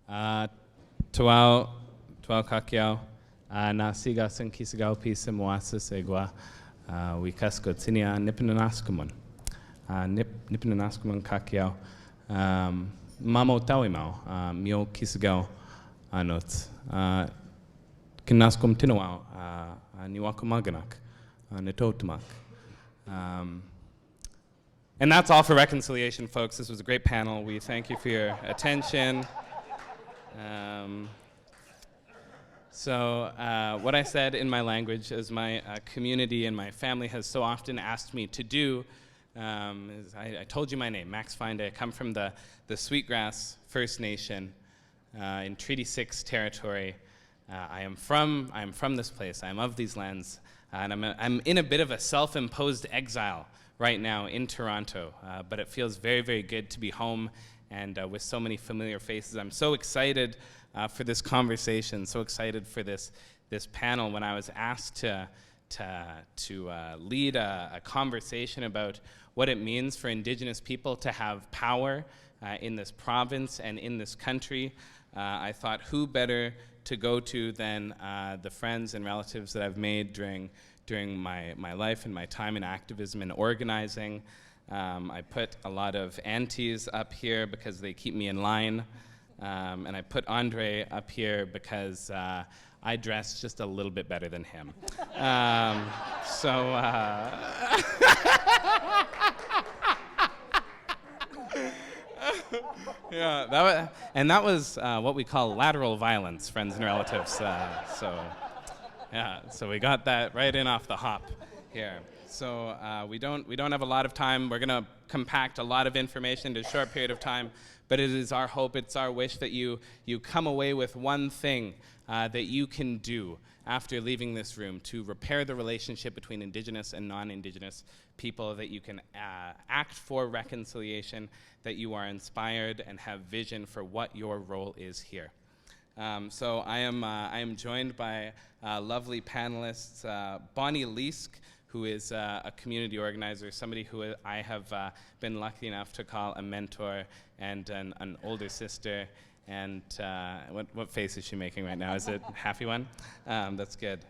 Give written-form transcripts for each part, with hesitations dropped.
Tuau kakiao, na siga sen kisigao pisa moasa segwa, wikasko tinia nipinanaskumun. Nipinanaskumun kakiao, mamo tawimao, mio kisigao anot. Kinaskum tinawao, niwakumaganak, nitotumak. And that's all for reconciliation, folks. This was a great panel. We thank you for your attention. So what I said in my language, as my community and my family has so often asked me to do, is I told you my name, Max Finde. I come from the Sweetgrass First Nation in Treaty 6 territory. I am from this place. I am of these lands. And I'm in a bit of a self-imposed exile right now in Toronto, but it feels very, very good to be home and with so many familiar faces. I'm so excited for this conversation, so excited for this panel. When I was asked to lead a conversation about what it means for Indigenous people to have power in this province and in this country, I thought who better to go to than the friends and relatives that I've made during my life and my time in activism and organizing. I put a lot of aunties up here because they keep me in line. And I put Andre up here because I dress just a little bit better than him. Yeah, that was what we call lateral violence, friends and relatives. So we got that right in off the hop here. So we don't have a lot of time. We're gonna compact a lot of information into a short period of time, but it is our hope, it's our wish that you come away with one thing that you can do after leaving this room to repair the relationship between Indigenous and non-Indigenous people, that you can act for reconciliation, that you are inspired and have vision for what your role is here. So I am joined by lovely panelists, Bonnie Liske, who is a community organizer, somebody who I have been lucky enough to call a mentor and an older sister. And what face is she making right now? Is it a happy one? That's good.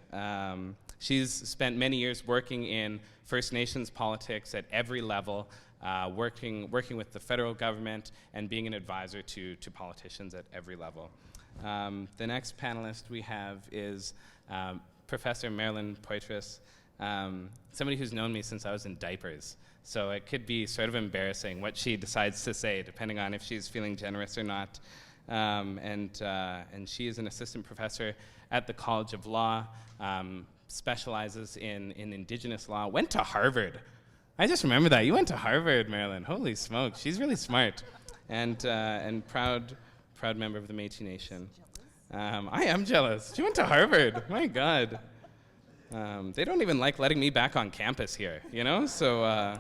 She's spent many years working in First Nations politics at every level, working with the federal government and being an advisor to politicians at every level. The next panelist we have is Professor Marilyn Poitras, somebody who's known me since I was in diapers. So it could be sort of embarrassing what she decides to say, depending on if she's feeling generous or not. And she is an assistant professor at the College of Law, specializes in Indigenous law, went to Harvard. I just remember that. You went to Harvard, Marilyn. Holy smokes, she's really smart. And proud member of the Métis Nation. I am jealous. She went to Harvard. My God. They don't even like letting me back on campus here, you know? So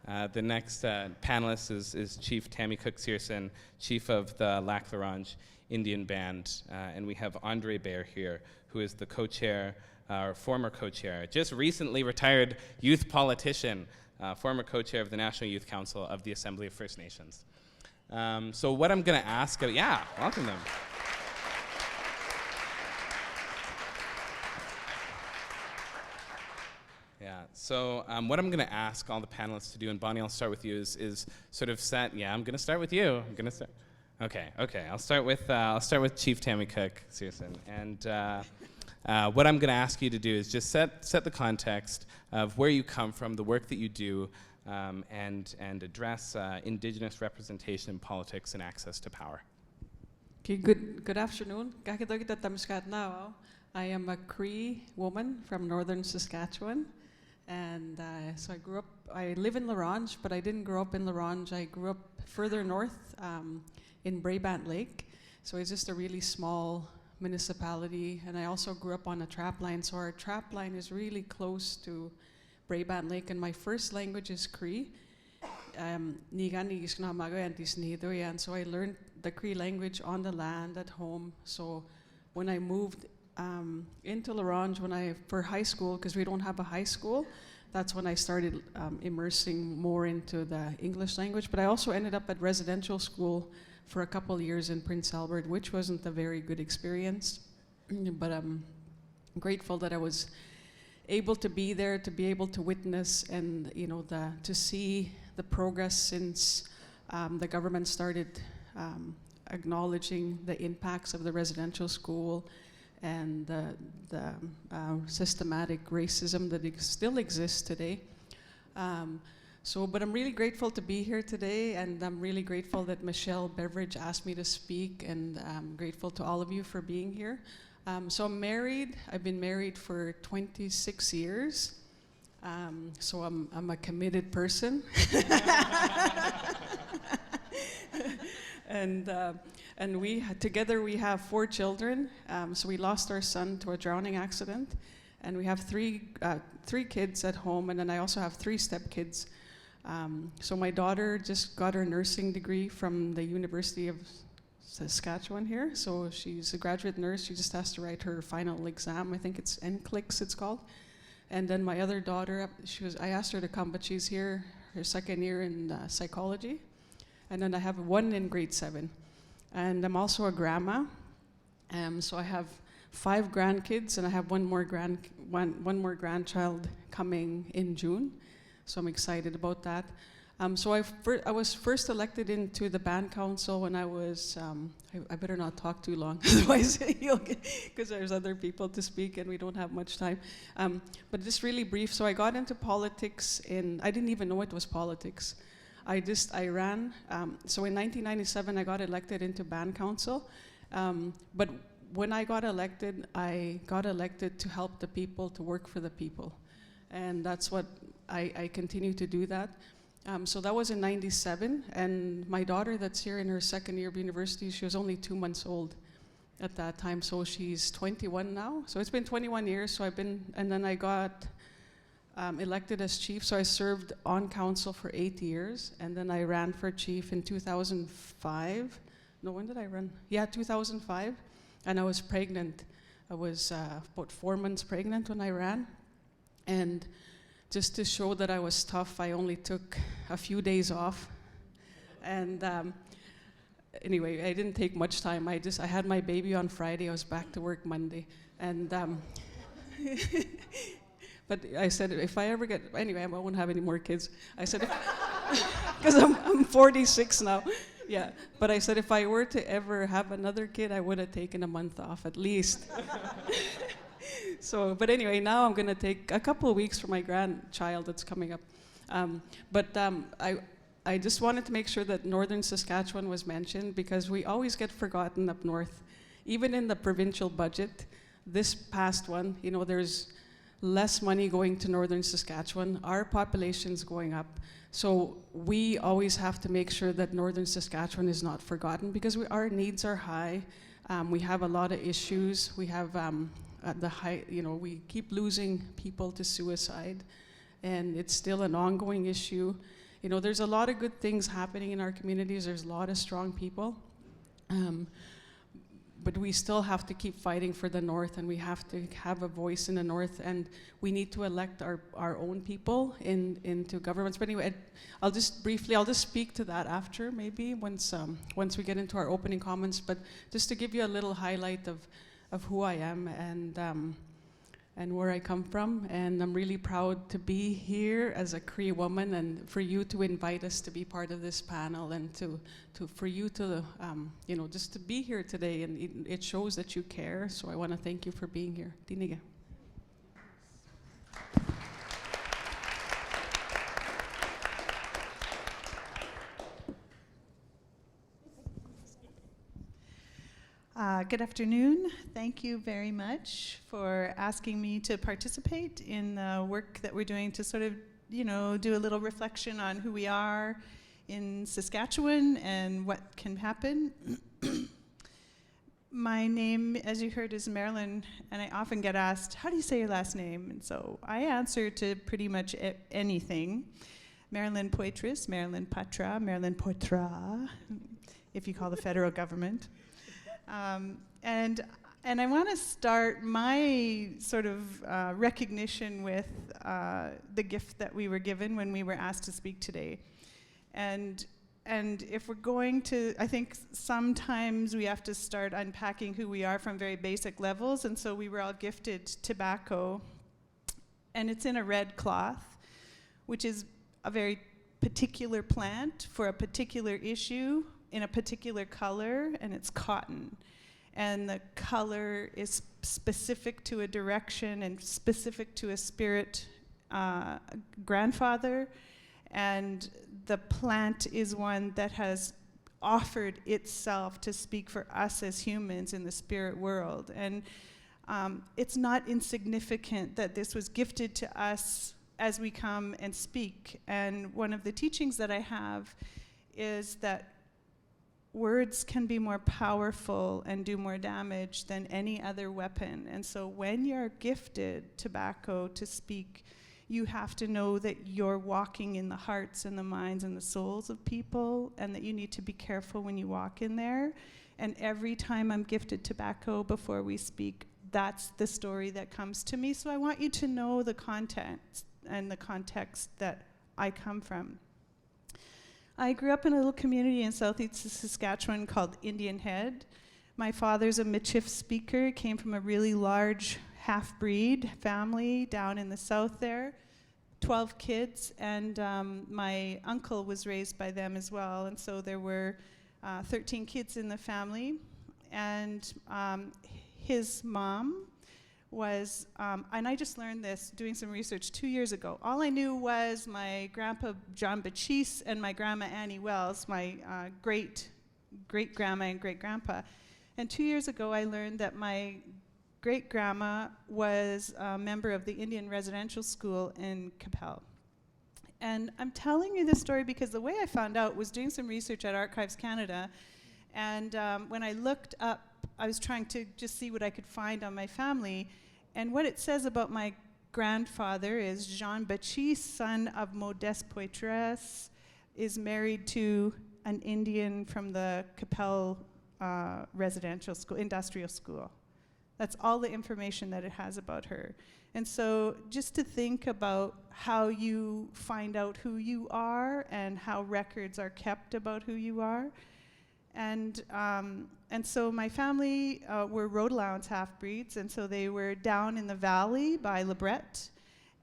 the next panelist is Chief Tammy Cook-Searson, Chief of the Lac La Ronge Indian Band. And we have Andre Baer here, who is the co-chair, or former co-chair, just recently retired youth politician, former co-chair of the National Youth Council of the Assembly of First Nations. So what I'm gonna ask, welcome them. Yeah, so what I'm gonna ask all the panelists to do, and Bonnie, I'll start with you, is sort of I'm gonna start with you. Okay, I'll start with Chief Tammy Cook-Searson. And what I'm gonna ask you to do is just set the context of where you come from, the work that you do, and address Indigenous representation in politics and access to power. Okay, good afternoon. I am a Cree woman from northern Saskatchewan, and so I live in La Ronge, but I didn't grow up in La Ronge. I grew up further north in Brabant Lake, so it's just a really small municipality, and I also grew up on a trap line, so our trap line is really close to Brabant Lake, and my first language is Cree. And so I learned the Cree language on the land at home. So when I moved into La Ronge for high school, because we don't have a high school, that's when I started immersing more into the English language. But I also ended up at residential school for a couple of years in Prince Albert, which wasn't a very good experience. But I'm grateful that I was able to be there, to be able to witness, and to see the progress since the government started acknowledging the impacts of the residential school and the systematic racism that still exists today. But I'm really grateful to be here today, and I'm really grateful that Michelle Beveridge asked me to speak, and I'm grateful to all of you for being here. So I'm married. I've been married for 26 years. So I'm a committed person. And together we have 4 children. So we lost our son to a drowning accident, and we have three kids at home, and then I also have 3 stepkids. So my daughter just got her nursing degree from the University of Saskatchewan here. So she's a graduate nurse. She just has to write her final exam. I think it's NCLEX it's called. And then my other daughter, I asked her to come, but she's here her second year in psychology. And then I have one in grade 7. And I'm also a grandma. So I have 5 grandkids, and I have one more grandchild coming in June. So I'm excited about that. So I was first elected into the band council when I was, I better not talk too long, otherwise because there's other people to speak and we don't have much time. But just really brief, so I got into politics I didn't even know it was politics. I ran, so in 1997 I got elected into band council, but when I got elected to help the people, to work for the people. And that's what I continue to do that. So that was in 97, and my daughter that's here in her second year of university, she was only 2 months old at that time, so she's 21 now. So it's been 21 years, and then I got elected as chief, so I served on council for 8 years, and then I ran for chief in 2005. No, when did I run? Yeah, 2005, and I was pregnant. I was about 4 months pregnant when I ran, and just to show that I was tough, I only took a few days off. And anyway, I didn't take much time. I had my baby on Friday. I was back to work Monday. And but I said, if I ever anyway, I won't have any more kids. I said, because I'm 46 now. Yeah, but I said if I were to ever have another kid, I would have taken a month off at least. So, but anyway, now I'm going to take a couple of weeks for my grandchild that's coming up. I just wanted to make sure that Northern Saskatchewan was mentioned, because we always get forgotten up north. Even in the provincial budget, this past one, there's less money going to Northern Saskatchewan. Our population's going up. So we always have to make sure that Northern Saskatchewan is not forgotten, because our needs are high. We have a lot of issues. We have we keep losing people to suicide, and it's still an ongoing issue. There's a lot of good things happening in our communities. There's a lot of strong people, but we still have to keep fighting for the North, and we have to have a voice in the North, and we need to elect our own people into governments. But anyway, I'll just speak to that after, maybe once we get into our opening comments. But just to give you a little highlight of who I am and where I come from, and I'm really proud to be here as a Cree woman, and for you to invite us to be part of this panel, and for you to just to be here today, and it shows that you care. So I want to thank you for being here. Dinige. Good afternoon. Thank you very much for asking me to participate in the work that we're doing to sort of, do a little reflection on who we are in Saskatchewan and what can happen. My name, as you heard, is Marilyn, and I often get asked, how do you say your last name? And so I answer to pretty much anything. Marilyn Poitras, Marilyn Patra, Marilyn Poitras, if you call the federal government. And I want to start my sort of recognition with the gift that we were given when we were asked to speak today. And And if we're going to, I think sometimes we have to start unpacking who we are from very basic levels. And so we were all gifted tobacco. And it's in a red cloth, which is a very particular plant for a particular issue in a particular color, and it's cotton. And the color is specific to a direction and specific to a spirit grandfather. And the plant is one that has offered itself to speak for us as humans in the spirit world. And it's not insignificant that this was gifted to us as we come and speak. And one of the teachings that I have is that words can be more powerful and do more damage than any other weapon. And so when you're gifted tobacco to speak, you have to know that you're walking in the hearts and the minds and the souls of people, and that you need to be careful when you walk in there. And every time I'm gifted tobacco before we speak, that's the story that comes to me. So I want you to know the context and the context that I come from. I grew up in a little community in southeast Saskatchewan called Indian Head. My father's a Michif speaker, came from a really large half-breed family down in the south there, 12 kids, and my uncle was raised by them as well, and so there were 13 kids in the family, and his mom was, and I just learned this doing some research 2 years ago. All I knew was my grandpa John Baptiste and my grandma Annie Wells, my great-grandma and great-grandpa. And 2 years ago I learned that my great-grandma was a member of the Indian residential school in Capel. And I'm telling you this story because the way I found out was doing some research at Archives Canada. And when I looked up, I was trying to just see what I could find on my family. And what it says about my grandfather is Jean Baptiste, son of Modeste Poitras, is married to an Indian from the Capel residential school, industrial school. That's all the information that it has about her. And so just to think about how you find out who you are and how records are kept about who you are. And so my family were Rhode Allowance half-breeds, and so they were down in the valley by LeBret.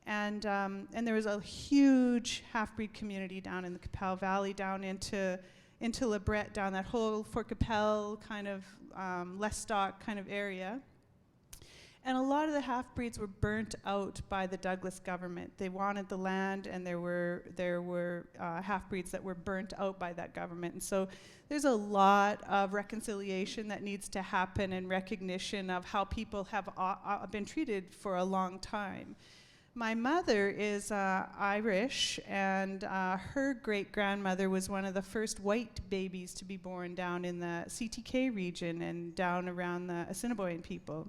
And there was a huge half-breed community down in the Capel Valley, down into LeBret, down that whole Fort Capel kind of Lestock kind of area. And a lot of the half-breeds were burnt out by the Douglas government. They wanted the land, and there were half-breeds that were burnt out by that government. And so there's a lot of reconciliation that needs to happen and recognition of how people have been treated for a long time. My mother is Irish, and her great-grandmother was one of the first white babies to be born down in the CTK region and down around the Assiniboine people.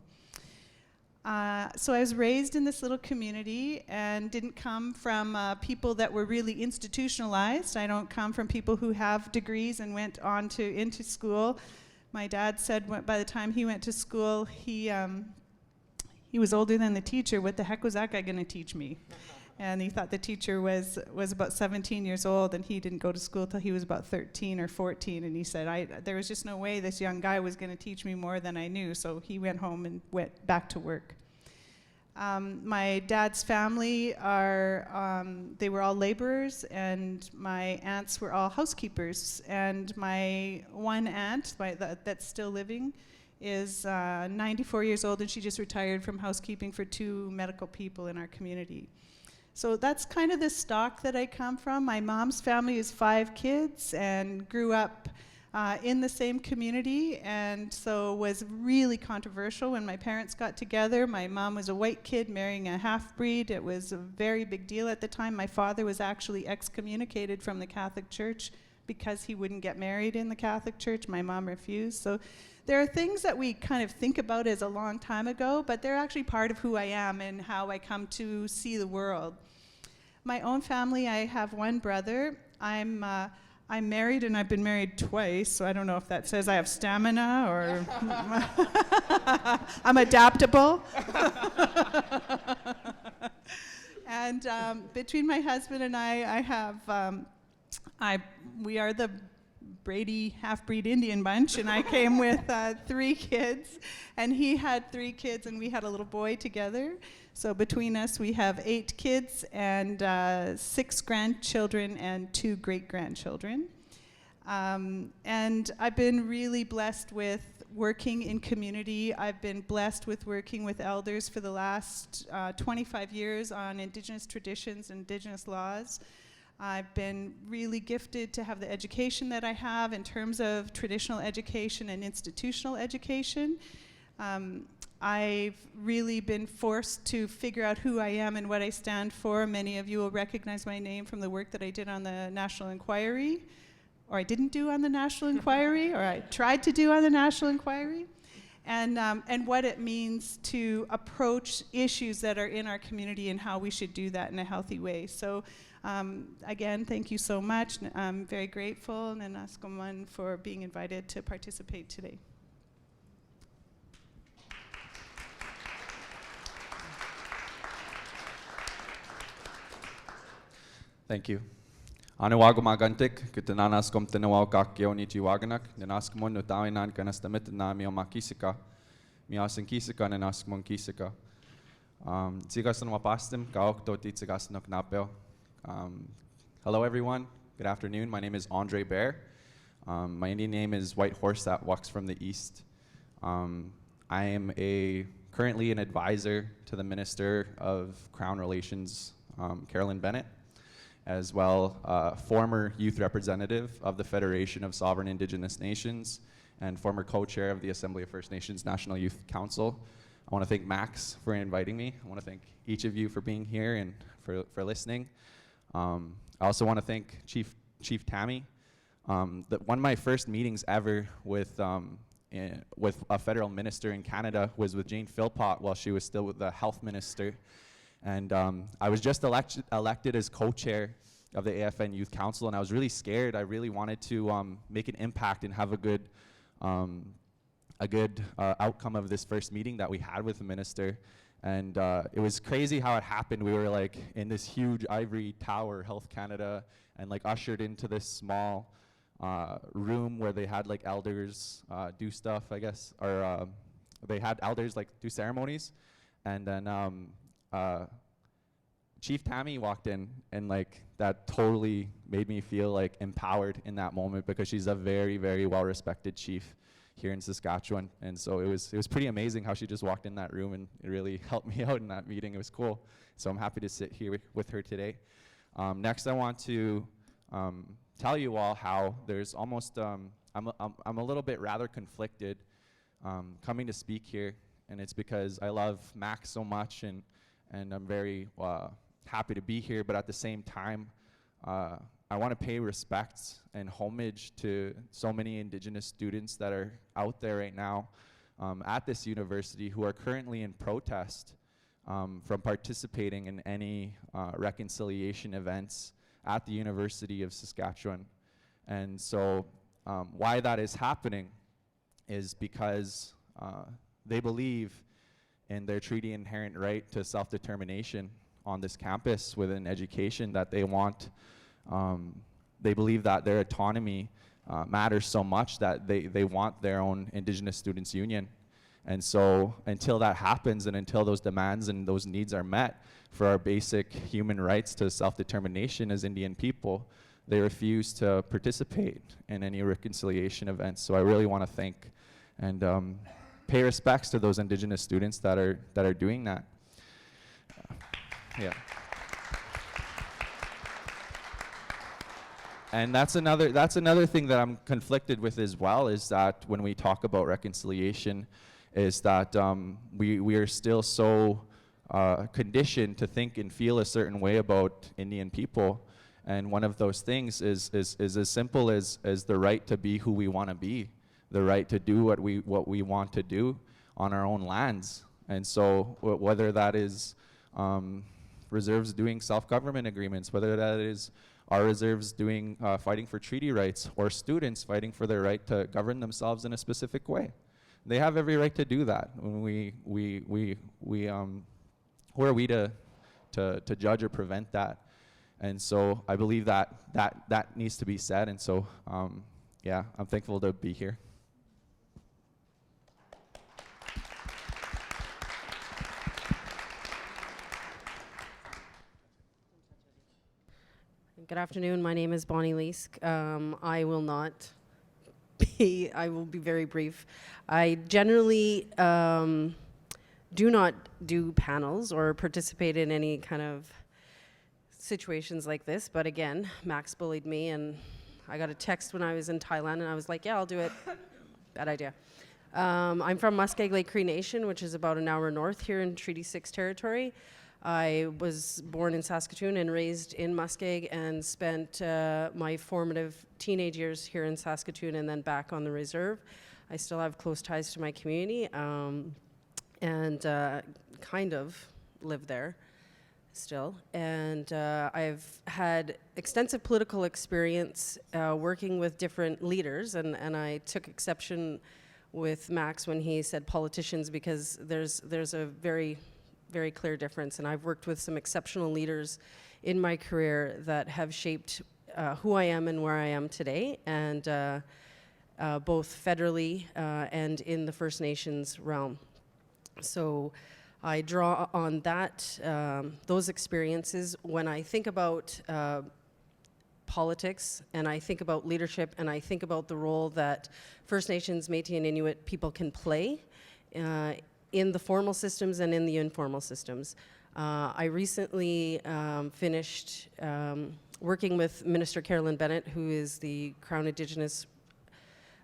So I was raised in this little community and didn't come from people that were really institutionalized. I don't come from people who have degrees and went on into school. My dad said by the time he went to school, he was older than the teacher. What the heck was that guy going to teach me? And he thought the teacher was about 17 years old, and he didn't go to school till he was about 13 or 14. And he said, there was just no way this young guy was going to teach me more than I knew. So he went home and went back to work. My dad's family they were all laborers, and my aunts were all housekeepers. And my one aunt that's still living is 94 years old, and she just retired from housekeeping for 2 medical people in our community. So that's kind of the stock that I come from. My mom's family is 5 kids and grew up in the same community, and so was really controversial when my parents got together. My mom was a white kid marrying a half-breed. It was a very big deal at the time. My father was actually excommunicated from the Catholic Church because he wouldn't get married in the Catholic Church. My mom refused. So there are things that we kind of think about as a long time ago, but they're actually part of who I am and how I come to see the world. My own family, I have one brother. I'm married, and I've been married twice, so I don't know if that says I have stamina or I'm adaptable. And between my husband and I have we are the Brady half-breed Indian bunch, and I came with 3 kids, and he had 3 kids, and we had a little boy together. So between us, we have 8 kids and 6 grandchildren and 2 great-grandchildren. And I've been really blessed with working in community. I've been blessed with working with elders for the last 25 years on Indigenous traditions and Indigenous laws. I've been really gifted to have the education that I have in terms of traditional education and institutional education. I've really been forced to figure out who I am and what I stand for. Many of you will recognize my name from the work that I did on the National Inquiry, or I didn't do on the National Inquiry, or I tried to do on the National Inquiry, and what it means to approach issues that are in our community and how we should do that in a healthy way. So again, thank you so much. I'm very grateful, and Naskaman for being invited to participate today. Thank you. Anawago magantik, kitananas kom tenawaw kakyo ni chiwaganak, nanaskamon no tawinan kanastamit na mio makisika, miasin kisika nanaskamon kisika. Tsigasan wapastim, kaok toti tsigasan napeo. Hello everyone, good afternoon. My name is Andre Bear. My Indian name is White Horse that walks from the east. I am currently an advisor to the Minister of Crown Relations, Carolyn Bennett, as well former youth representative of the Federation of Sovereign Indigenous Nations and former co-chair of the Assembly of First Nations National Youth Council. I want to thank Max for inviting me. I want to thank each of you for being here and for listening. I also want to thank Chief Tammy. One of my first meetings ever with a federal minister in Canada was with Jane Philpott while she was still with the health minister. And I was just elected as co-chair of the AFN Youth Council, and I was really scared. I really wanted to make an impact and have a good outcome of this first meeting that we had with the minister. And it was crazy how it happened. We were like in this huge ivory tower, Health Canada, and like ushered into this small room where they had like elders do stuff, I guess, or they had elders like do ceremonies. And then Chief Tammy walked in, and like that totally made me feel like empowered in that moment, because she's a very, very well-respected chief here in Saskatchewan. And so it was pretty amazing how she just walked in that room, and it really helped me out in that meeting. It was cool. So I'm happy to sit here with her today. Next, I want to tell you all how there's almost, I'm a little bit rather conflicted coming to speak here, and it's because I love Max so much, and I'm very happy to be here, but at the same time, I want to pay respects and homage to so many Indigenous students that are out there right now at this university who are currently in protest from participating in any reconciliation events at the University of Saskatchewan. And so why that is happening is because they believe in their treaty inherent right to self-determination on this campus with an education that they want. They believe that their autonomy matters so much that they want their own Indigenous Students Union. And so until that happens, and until those demands and those needs are met for our basic human rights to self-determination as Indian people, they refuse to participate in any reconciliation events. So I really want to thank and pay respects to those Indigenous students that are doing that. Yeah. And that's another thing that I'm conflicted with as well, is that when we talk about reconciliation, is that we are still so conditioned to think and feel a certain way about Indian people. And one of those things is as simple as the right to be who we want to be, the right to do what we want to do on our own lands. And so whether that is reserves doing self-government agreements, whether that is our reserves doing fighting for treaty rights, or students fighting for their right to govern themselves in a specific way. They have every right to do that. When who are we to judge or prevent that? And so I believe that needs to be said. And so, yeah, I'm thankful to be here. Good afternoon. My name is Bonnie Liske. I will be very brief. I generally do not do panels or participate in any kind of situations like this, but again, Max bullied me, and I got a text when I was in Thailand, and I was like, yeah, I'll do it. Bad idea. I'm from Muskeg Lake Cree Nation, which is about an hour north here in Treaty 6 territory. I was born in Saskatoon and raised in Muskeg, and spent my formative teenage years here in Saskatoon and then back on the reserve. I still have close ties to my community, and kind of live there still. And I've had extensive political experience working with different leaders, and I took exception with Max when he said politicians, because there's a very clear difference. And I've worked with some exceptional leaders in my career that have shaped who I am and where I am today, and both federally and in the First Nations realm. So I draw on those experiences when I think about politics, and I think about leadership, and I think about the role that First Nations, Métis, and Inuit people can play in the formal systems and in the informal systems. I recently finished working with Minister Carolyn Bennett, who is the Crown Indigenous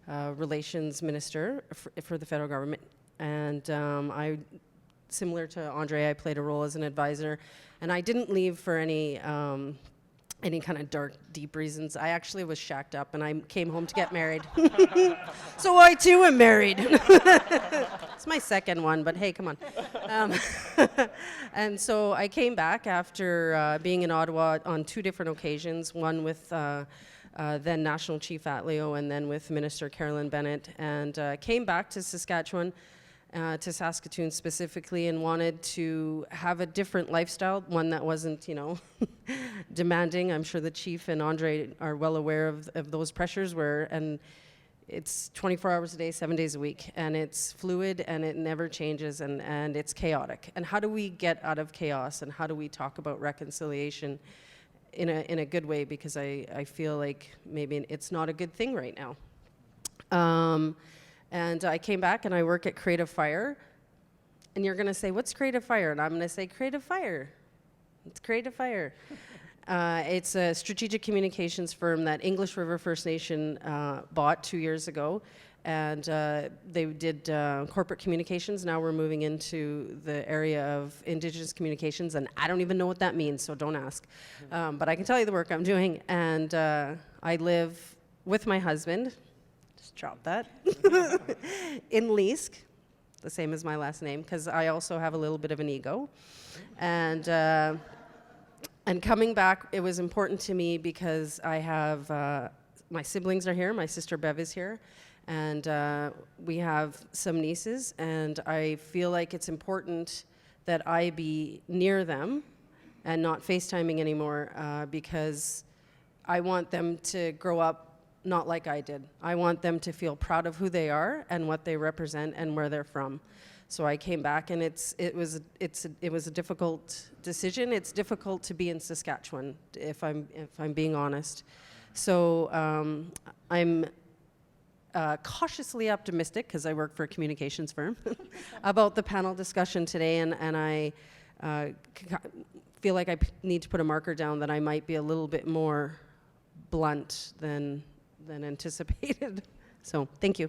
Relations Minister for the federal government. And similar to Andre, I played a role as an advisor, and I didn't leave for any kind of dark, deep reasons. I actually was shacked up, and I came home to get married. So I too am married. It's my second one, but hey, come on. And so I came back after being in Ottawa on 2 different occasions, one with then National Chief Atleo, and then with Minister Carolyn Bennett, and came back to Saskatchewan, to Saskatoon specifically, and wanted to have a different lifestyle, one that wasn't, demanding. I'm sure the Chief and Andre are well aware of those pressures, and it's 24 hours a day, 7 days a week, and it's fluid, and it never changes, and it's chaotic. And how do we get out of chaos, and how do we talk about reconciliation in a good way? Because I feel like maybe it's not a good thing right now. And I came back, and I work at Creative Fire. And you're going to say, what's Creative Fire? And I'm going to say, Creative Fire. It's Creative Fire. It's a strategic communications firm that English River First Nation bought 2 years ago. And they did corporate communications. Now we're moving into the area of Indigenous communications. And I don't even know what that means, so don't ask. But I can tell you the work I'm doing. And I live with my husband. Drop that, in Liske, the same as my last name, because I also have a little bit of an ego. And coming back, it was important to me because I have, my siblings are here, my sister Bev is here, and we have some nieces, and I feel like it's important that I be near them and not FaceTiming anymore, because I want them to grow up not like I did. I want them to feel proud of who they are and what they represent and where they're from. So I came back, and it was a difficult decision. It's difficult to be in Saskatchewan, if I'm being honest. So I'm cautiously optimistic, because I work for a communications firm, about the panel discussion today, and I feel like I need to put a marker down that I might be a little bit more blunt than anticipated. So thank you.